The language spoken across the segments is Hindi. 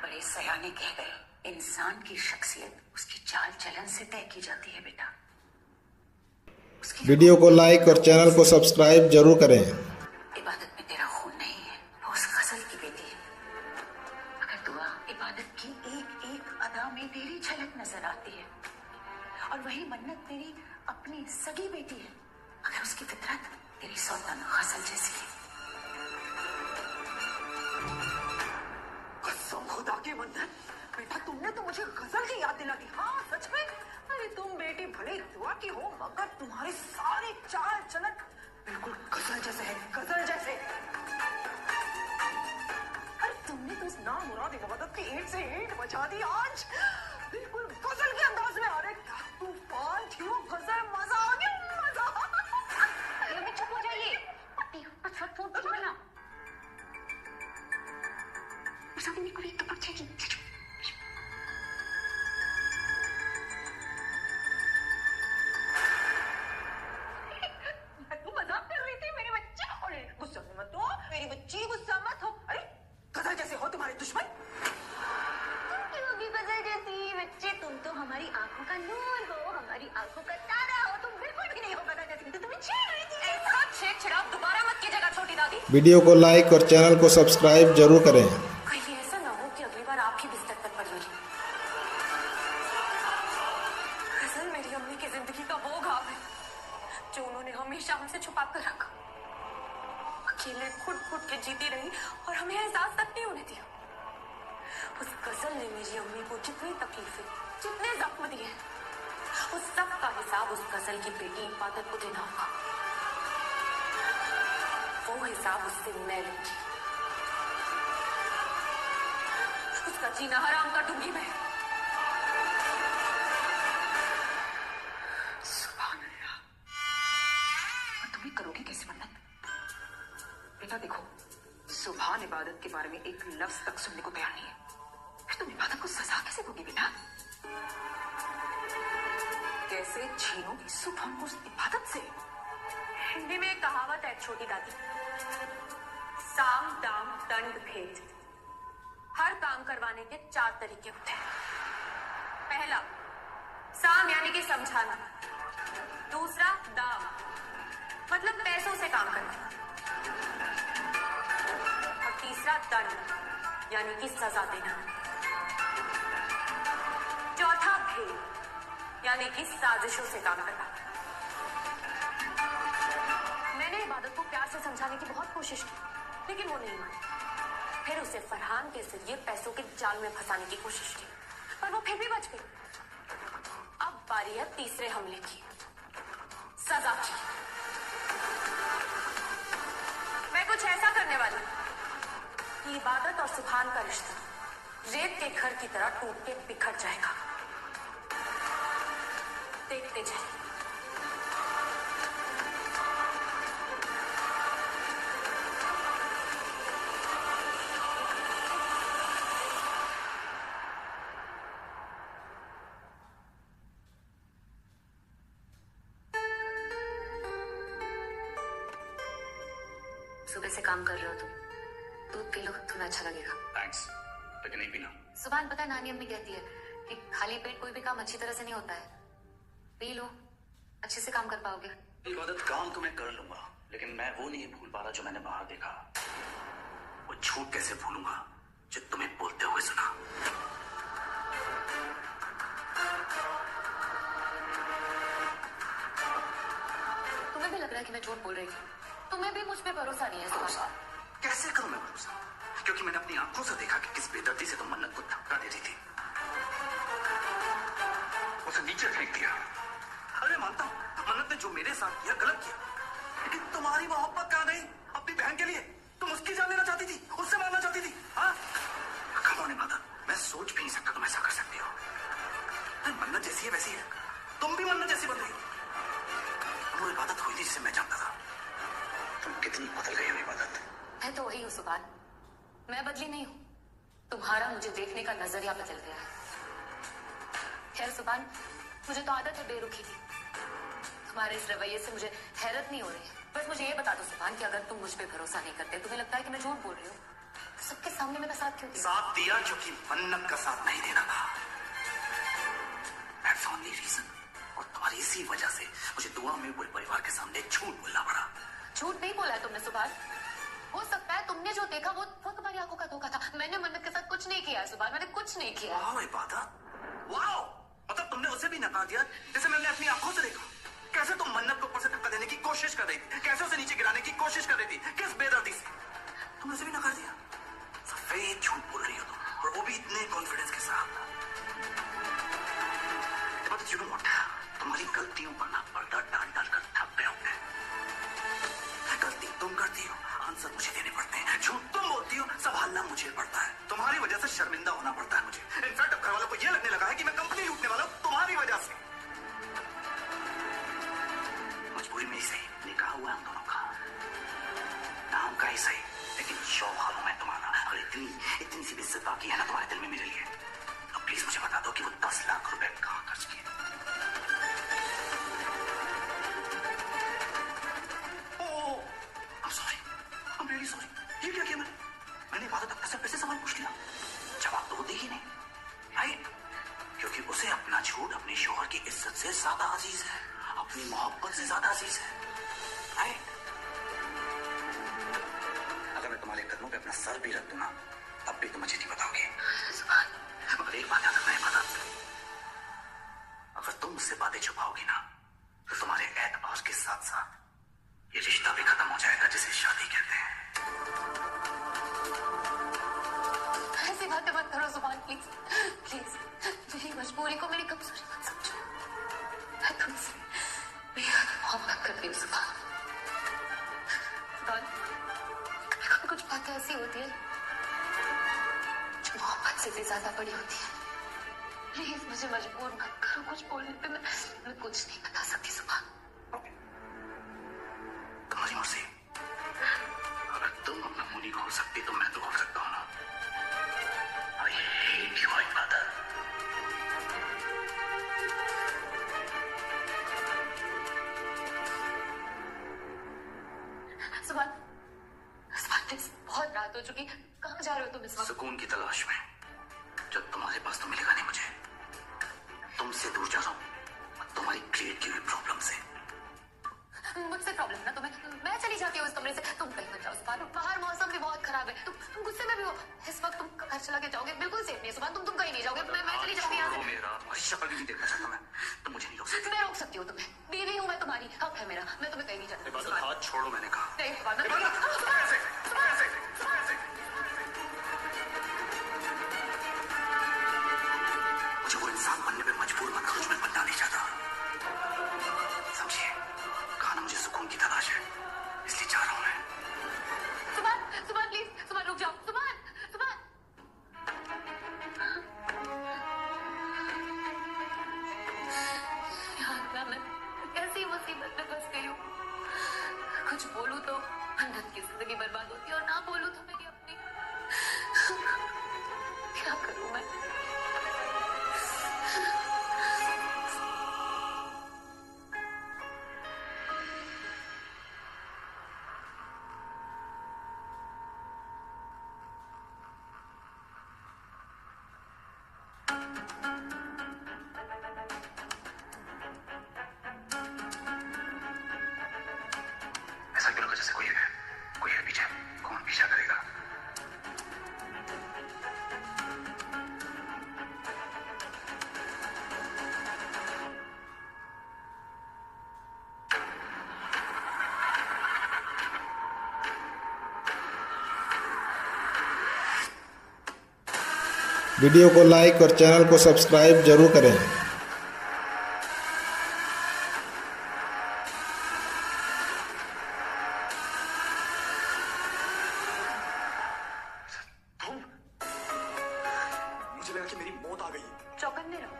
बड़े सयाने कह गए, इंसान की शख्सियत उसकी चाल चलन से तय की जाती है बेटा। वीडियो को लाइक और चैनल को सब्सक्राइब जरूर करें। इबादत में तेरा खून नहीं है, वो उस गजल की बेटी है। अगर दुआ इबादत की एक एक अदा में तेरी झलक नजर आती है, और वही मन्नत तेरी अपनी सगी बेटी है, अगर उसकी फितरत तेरी सौतन गजल जैसी है। कसम खुदा की मन्नत, बेटा तुमने तो मुझे गजल की याद दिला दी। हाँ सच में, अरे तुम बेटी भले दुआ की हो, मगर तुम्हारे सारे चाल चलन बिल्कुल गजल जैसे है, गजल जैसे। अरे तुमने तो उस नामुराद इबादत की ईंट से ईंट बचा दी आज, बिल्कुल गजल के अंदाज में। अरे क्या तूफान थी वो गजल, मजा आ गया, मजा। अम्मी चुप हो जाइए, शादी को एक टपक जाएगी। तू मजाक कर रही थी मेरी बच्ची। अरे गुस्सा मत हो मेरी बच्ची, गुस्सा मत हो। अरे गजल जैसे हो तुम्हारे दुश्मन। तुम क्यों भी गजल जैसी बच्चे, तुम तो हमारी आंखों का नूर हो, हमारी आंखों का तारा हो। तुम बिल्कुल भी नहीं हो गजल जैसी, तो तुम्हें छेड़ रही थी। ऐसा छेड़ छेड़ाव दोबारा मत कीजिएगा छोटी दादी। वीडियो को लाइक और चैनल को सब्सक्राइब जरूर करें। कहीं ऐसा ना हो कि अगली बार आप ही बिस्तर पर पड़ेंगी। गजल मेरी अम्मी की जिंदगी का वो घाव है जो उन्होंने हमेशा हमसे छुपा कर रखा। अकेले खुद खुद के जीती रही और हमें एहसास तक नहीं होने दिया। उस गजल ने मेरी अम्मी को जितनी तकलीफें, जितने जख्म दिए, उस सब का हिसाब उस गजल की बेटी इबादत को देना होगा। वो हिसाब उससे मैं लूंगी। उसका जीना हराम कर दूंगी मैं। सुभान अल्लाह। और तुम ही करोगी कैसे मन्नत? बेटा देखो, सुभान इबादत के बारे में एक लफ्ज तक सुनने को तैयार नहीं है। फिर तुम इबादत को सजा कैसे दोगी बेटा? कैसे छीनोगी सुभान को उस इबादत से? हिंदी में एक कहावत है छोटी दादी, साम दाम दंड भेद। हर काम करवाने के 4 तरीके होते हैं। पहला साम यानी कि समझाना, दूसरा दाम मतलब पैसों से काम करना, और तीसरा दंड यानी कि सजा देना, चौथा भेद यानी कि साजिशों से काम करना। मैंने इबादत को प्यार से समझाने की बहुत कोशिश की, लेकिन वो नहीं मानी। फिर उसे फरहान के जरिए पैसों के जाल में फंसाने की कोशिश की, पर वो फिर भी बच गई। अब बारी है तीसरे हमले की, सजा की। मैं कुछ ऐसा करने वाली हूं कि इबादत और सुभान का रिश्ता रेत के घर की तरह टूट के बिखर जाएगा। देखते जाइए। सुबह से काम कर रहे हो तुम, दूध पी लो, तुम्हें अच्छा लगेगा। थैंक्स, लेकिन नहीं पीना। सुभान पता है नानी अम्मी कहती है कि खाली पेट कोई भी काम अच्छी तरह से नहीं होता है। पी लो, अच्छे से काम कर पाओगे। इबादत काम तो मैं कर लूंगा, लेकिन मैं वो नहीं भूल पा रहा जो मैंने बाहर देखा। वो झूठ कैसे भूलूंगा जो तुम्हें बोलते हुए सुना। तुम्हें भी लग रहा है कि मैं झूठ बोल रही थी? तुम्हें भी मुझ पे भरोसा नहीं है भरोसा सुभान? कैसे करूं मैं भरोसा? क्योंकि मैंने अपनी आंखों से देखा कि किस बेदर्दी से तुम मन्नत को धक्का दे रही थी। उसे नीचे फेंक दिया। अरे मानता हूं मन्नत ने जो मेरे साथ किया गलत किया, लेकिन तुम्हारी मोहब्बत कहां गई? अपनी बहन के लिए तुम उसकी जान लेना चाहती थी, उससे मारना चाहती थी। हाँ कमोन इबादत, मैं सोच भी नहीं सकता तुम ऐसा कर सकती हो। मन्नत जैसी है वैसी है, तुम भी मन्नत जैसी बन गई। वो इबादत हुई थी जिसे मैं जानता था। तुम कितनी बदल गई हो इबादत। मैं तो वही हूँ सुभान, मैं बदली नहीं हूँ। तुम्हारा मुझे देखने का नजरिया बदल गया है। खैर सुभान, मुझे तो आदत है बेरुखी की। तुम्हारे इस रवैये से मुझे हैरत नहीं हो रही है। बस मुझे ये बता दो सुभान कि अगर तुम मुझ पे भरोसा नहीं करते, तुम्हें लगता है कि मैं झूठ बोल रही हूँ? सबके सामने मेरा साथ क्यों दिया? साथ दिया क्योंकि मन्नत का साथ नहीं देना था। That's only reason। और तुम्हारी इसी वजह से मुझे दुआ में पूरे परिवार के सामने झूठ बोलना पड़ा। झूठ नहीं बोला है तुमने सुभाष। हो सकता है तुमने जो देखा वो तुम्हारी आंखों का धोखा था। मैंने मन्नत के साथ कुछ नहीं किया है सुभाष, मैंने कुछ नहीं किया। वाह इबादत, वाह! मतलब तुमने उसे भी नकार दिया जैसे मैंने अपनी आंखों से देखा। कैसे तुम मन्नत को ऊपर से धक्का देने की कोशिश कर रही थी, कैसे उसे नीचे गिराने की कोशिश कर रही थी, किस बेदर्दी से तुमने उसे भी नकार दिया। सफेद झूठ बोल रही हो तुम, और वो भी इतने कॉन्फिडेंस के साथ। But you know what? तुम्हारी गलतियों पर ना पर्दा डाल डालकर थक गए हो मैं। गलती तुम करती हो, आंसर मुझे देने पड़ते हैं। झूठ तुम बोलती हो, संभालना मुझे पड़ता है। तुम्हारी वजह से शर्मिंदा होना पड़ता है मुझे। इनफैक्ट अब घर वालों को यह लगने लगा है कि मैं कंपनी लूटने वाला हूं तुम्हारी वजह से। मजबूरी में ही सही, निकाह हुआ हम दोनों का, नाम का ही सही, लेकिन शौक हूं मैं तुम्हारा। और इतनी सी इज्जत बाकी है ना तुम्हारे दिल में मेरे लिए। अब प्लीज मुझे बता दो कि वो 10 लाख रुपए कहां खर्च किए। I'm really sorry। ये क्या किया मैंने इबादत अक्का से कैसे सवाल पूछ लिया? जवाब तो वो दे ही नहीं, राइट? क्योंकि उसे अपना झूठ अपने शौहर की इज्जत से ज्यादा अजीज है, अपनी मोहब्बत से ज्यादा अजीज है, राइट? अगर मैं तुम्हारे कदमों पे अपना सर भी रख दूं ना, तब भी तुम मुझे नहीं बताओगे। मगर एक बात याद रखना इबादत, अगर तुम मुझसे बातें छुपाओगी ना, तो तुम्हारे एतबार के साथ साथ ये रिश्ता भी खत्म हो जाएगा जिसे शादी कहते हैं। ऐसी बातें मत करो सुभाष, प्लीज प्लीज। मेरी मजबूरी को मेरी कमजोरी मत समझो। मैं तुमसे बेहद मोहब्बत करती हूँ सुभाष। कभी कुछ बातें ऐसी होती है जो मोहब्बत से भी ज्यादा बड़ी होती है। प्लीज मुझे मजबूर मत करो कुछ बोलने पे। मैं कुछ नहीं बता सकती सुभाष। तुम्हारी मर्जी। अगर तुम अपना मुंह नहीं खोल सकती तो मैं तो खोल सकता हूँ ना। I hate you, my mother। Subhash please, बहुत रात हो चुकी। कहाँ जा रहे हो तुम इस वक्त? सुकून की तलाश में, जब तुम्हारे पास तो मिलेगा नहीं मुझे। तुमसे दूर जा रहा हूँ तुम्हारी क्रिएट की हुई प्रॉब्लम से। मुझसे प्रॉब्लम ना तुम्हें? मैं चली जाती हूँ इस कमरे से, तुम कहीं मत जाओ सुभान। बाहर मौसम भी बहुत खराब है, तुम गुस्से में भी हो। इस वक्त तुम घर चला के जाओगे, बिल्कुल सेफ नहीं है सुभान। तुम कहीं नहीं जाओगे। मैं चली जाती हूँ यहाँ से। मेरा तुम्हारी शक्ल भी नहीं देखना चाहता मैं, तुम मुझे नहीं रोक सकती। मैं रोक सकती हूँ तुम्हें, बीवी हूँ मैं तुम्हारी, हक है मेरा। मैं तुम्हें कहीं नहीं जाती इबादत, हाथ छोड़ो मैंने कहा। नहीं सुभान, मुझे वो इंसान बनने पे मजबूर मत करो जो मैं बनना नहीं चाहता, समझिए? कहा ना मुझे सुकून की तलाश है, इसलिए जा रहा हूँ मैं। सुभान प्लीज, सुभान रुक जाओ। सुभान सुभान यार, मैं कैसी मुसीबत में फंस गई हूँ। कुछ बोलूं तो मन्नत की जिंदगी बर्बाद होती है, और ना बोलूं तो मेरी अपनी। क्या करूं मैं? ऐसा क्यों लगा जैसे कोई है पीछे? कौन पीछा करेगा? वीडियो को लाइक और चैनल को सब्सक्राइब जरूर करें। मुझे लगा कि मेरी मौत आ गई। चौकन्ने रहो,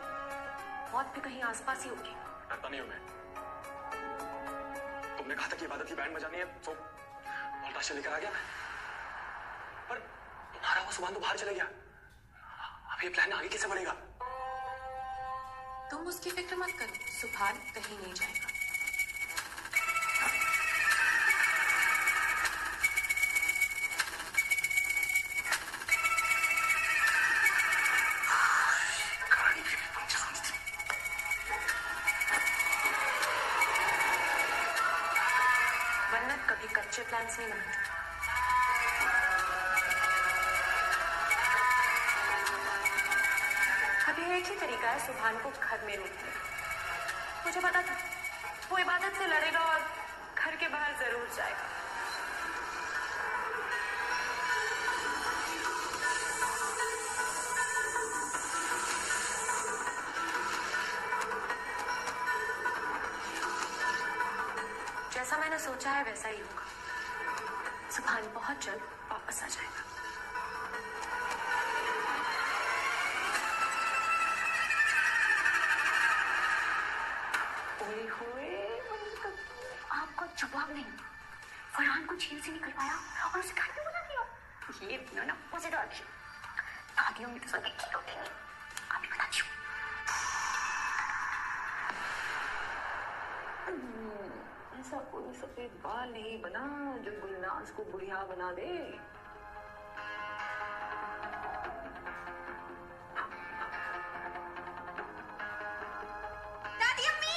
मौत भी कहीं आसपास ही होगी। डरता नहीं हूं मैं। तुमने कहा था कि इबादत की बैंड बजानी है, तो वोल्टास लेकर आ गया मैं। पर तुम्हारा वो सुभान तो बाहर चले गया। अब ये प्लान आगे कैसे बढ़ेगा? तुम उसकी फिक्र मत करो, सुभान कहीं नहीं जाएगा। प्लान्स नहीं बनते। अभी एक ही तरीका है सुभान को घर में रोकने का। मुझे पता था वो इबादत से लड़ेगा और घर के बाहर जरूर जाएगा। जैसा मैंने सोचा है वैसा ही होगा। सुभान बहुत जल्द वापस आ जाएगा। ओए होए, आपका जवाब नहीं। फरहान को जेल से निकलवाया और उसे घर में बुला दिया। ये ना मुझे तो अच्छी दादियों में तो सब एक ही होते हैं। आप ही बताती हूँ। ऐसा कोई सफेद बाल नहीं बना जो गुलनाज को बुढ़िया बना दे। दादी अम्मी,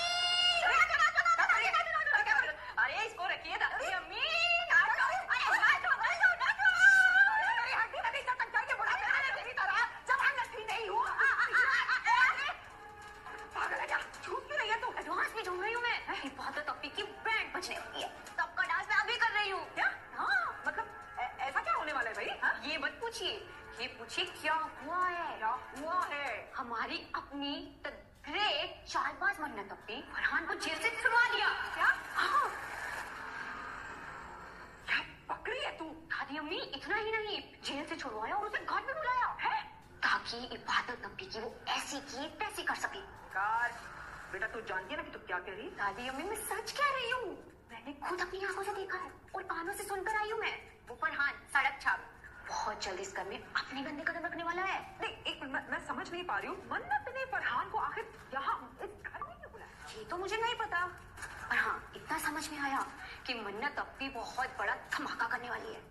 अरे इसको रखिए दादी अम्मी। एडवांस में झूम रही हूँ मैं। इबादत अप्पी की बैंड बजने वाली है। सबका डांस मैं अभी कर रही हूँ। क्या? हाँ, मतलब ऐसा क्या होने वाला है भाई? हाँ? ये मत पूछिए, ये पूछिए क्या हुआ है। क्या हुआ है? हमारी अपनी द ग्रेट चालबाज मन्नत अप्पी फरहान को जेल से छुड़वा लिया। क्या? हाँ क्या पक रही है तू? दादी अम्मी, इतना ही नहीं, जेल से छुड़वाया और उसे घर में बुलाया है ताकि इबादत अप्पी की वो ऐसी की तैसी कर सके। कार, बेटा तू जानती है ना कि तू क्या कह रही? दादी अम्मी, मैं सच कह रही हूँ। मैंने खुद अपनी आंखों से देखा है और कानों से सुनकर आई हूँ मैं। वो फरहान सड़क छाप बहुत जल्द इस घर में अपने गंदे कदम रखने वाला है। नहीं, एक मिनट, मैं समझ नहीं पा रही हूँ। मन्नत ने फरहान को आखिर यहाँ इस घर में क्यों बुलाया? ये तो मुझे नहीं पता, पर हाँ इतना समझ में आया कि मन्नत अप्पी बहुत बड़ा धमाका करने वाली है,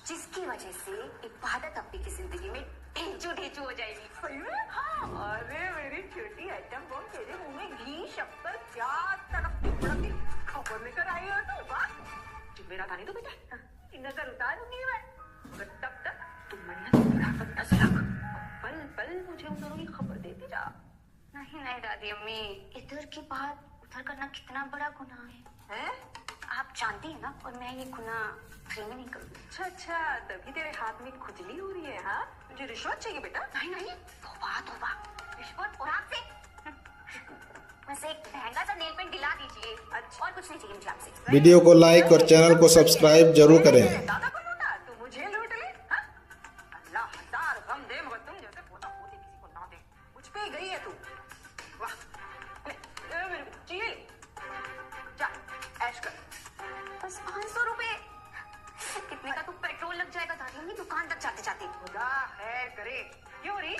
जिसकी वजह से इबादत अप्पी की जिंदगी में ढेंचू ढेंचू हो जाएगी। सही में? हाँ। अरे मेरी छोटी आइटम बम, तेरे मुंह में घी, शक्कर, प्याज, तड़कती भड़कती खबर लेकर आई हो तू। वाह, जुमेरात आने दो बेटा, नजर उतारूंगी मैं। मगर तब तक तुम मन्नत पर नजर रख। पल पल मुझे उन दोनों की खबर देती जा। नहीं नहीं दादी अम्मी, इधर की बात उधर करना कितना बड़ा गुनाह है। हैं? आप जानती है ना, और मैं ये गुनाह फ्री में नहीं करूँगी। अच्छा अच्छा, तभी तेरे हाथ में खुजली हो रही है। हाँ, मुझे रिश्वत चाहिए बेटा? नहीं नहीं, तौबा तौबा, रिश्वत और आपसे वैसे एक महंगा सा नेल पेंट दिला दीजिए। अच्छा। और कुछ नहीं चाहिए मुझे आपसे। वीडियो को लाइक और चैनल को सब्सक्राइब जरूर करें। दादा को लूटा, तू मुझे लूट ले। हाँ? अल्लाह हजार गम दे, मगर तुम जैसे पोता पोती किसी को ना दे। मुझ पे ही गई है तू। वाह, मेरी चील, जा ऐश कर। बस 500 रुपए, कितने का तो पेट्रोल लग जाएगा दादी अम्मी दुकान तक जाते जाते। खुदा खैर करे। क्यों री,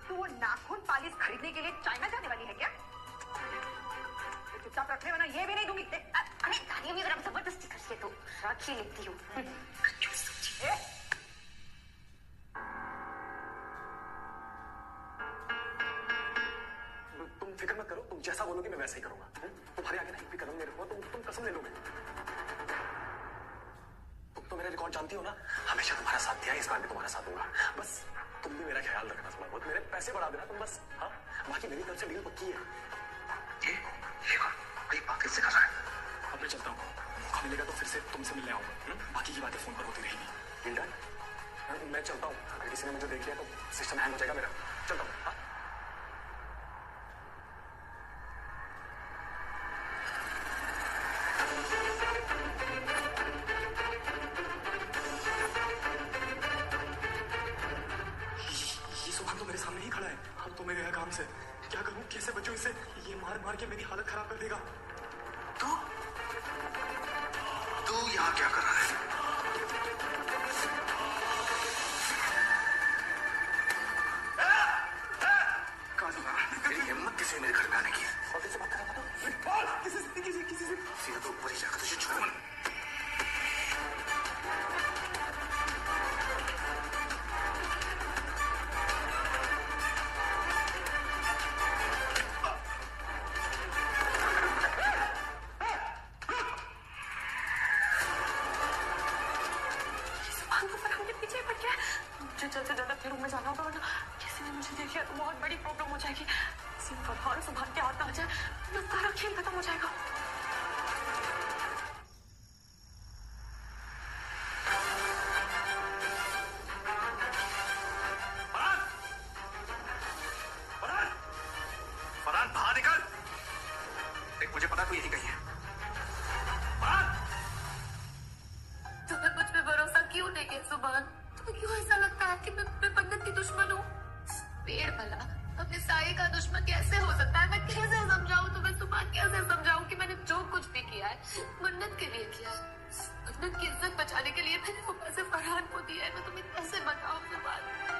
तू वो नाखून पालिश खरीदने के लिए चाइना जाने वाली है क्या? चुपचाप रख ले, वरना ये भी नहीं दूंगी। अरे दादी अम्मी, अगर आप जबरदस्ती करिए तो रख ही लेती हूँ। ए, तुम फिक्र मत करो, तुम जैसा बोलोगे मैं वैसा ही करूंगा। तुम्हारे आगे नहीं भी कदम ले रखूंगा, तुम कसम ले लोगे। तुम तो मेरा रिकॉर्ड जानती हो ना, हमेशा तुम्हारा साथ दिया, इस बार भी तुम्हारा साथ दूंगा। बस तुम भी मेरा ख्याल रखना थोड़ा बहुत, मेरे पैसे बढ़ा देना तुम बस। हाँ, बाकी मेरी तरफ से डील पक्की है। ये बात कैसे कर रहा है? अब मैं चलता हूँ, मौका मिलेगा तो फिर से तुमसे मिलने आऊंगा। बाकी की बातें फोन पर होती रहेगी। Deal done? मैं चलता हूँ, अगर किसी ने मुझे देख लिया तो सिस्टम हैंग हो जाएगा मेरा। चलता हूँ। हाँ? ये सुभान तो मेरे सामने ही खड़ा है। अब तो मैं गया काम से, क्या करूं, कैसे बचूं इससे? ये मार मार के मेरी हालत खराब कर देगा। तू यहाँ क्या कर रहा है? तेरी हिम्मत किसी मेरे घर में आने की? और किससे बात कर रहा था? किसी से सीधा तो ऊपर ही जाकर तुझे छोड़। रूम में जाना होगा, वरना किसी ने मुझे देख लिया तो बहुत बड़ी प्रॉब्लम हो जाएगी। किसी ने फरहान संभाल के हाथ आ जाए तो सारा खेल खत्म हो जाएगा। फरहान बाहर निकल। देख मुझे पता तू यही कही है। फरहान तुम्हें मुझ पे भरोसा क्यों नहीं है सुभान? तुम्हें क्यों ऐसा लगता है कि मैं पंडित की दुश्मन हूँ? पेड़ भला अपने साये का दुश्मन कैसे हो सकता है? मैं कैसे समझाऊं तुम्हें सुभान, कैसे समझाऊं कि मैंने जो कुछ भी किया है मन्नत के लिए किया है। मन्नत की इज्जत बचाने के लिए मैंने वो पैसे फरहान को दिया है। मैं तुम्हें कैसे बताऊं सुभान?